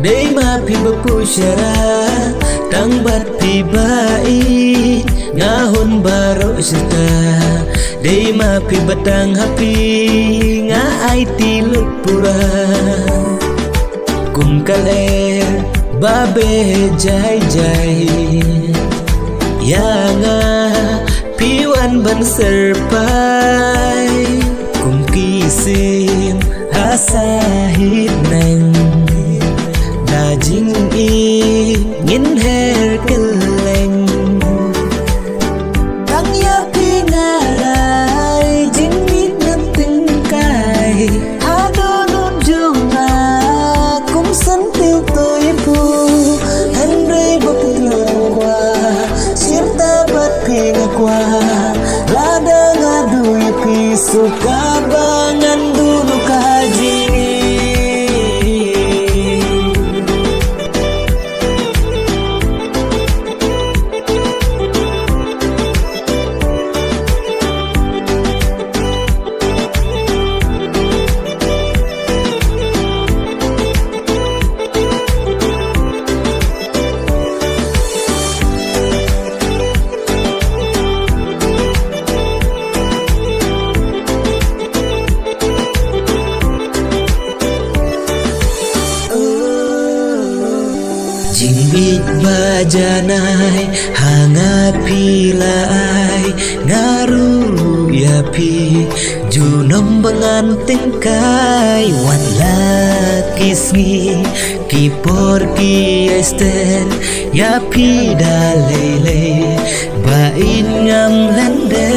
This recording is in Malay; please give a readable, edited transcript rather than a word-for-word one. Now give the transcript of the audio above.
Day ma pi berpusyara tang bat pi bait ngahon baro serta. Day ma pi batang hapi nga ai tilut pura. Kum kaler babe jai jai Yanga piwan ban serpai. Kum kisim hasahit nang dajing ingin her keleng. Tang ya pingarai jingit ngetingkai hadonun junga kum sentil toipu henry bapulung kwa sirta bat pingakwa lada ngadu pi suka bangan dulu kaji. Jingbit bajanai hanga pilai ngaru yapi junom benganting kai wan lakisngi kipor ki esten yapi dalele bain ngam lende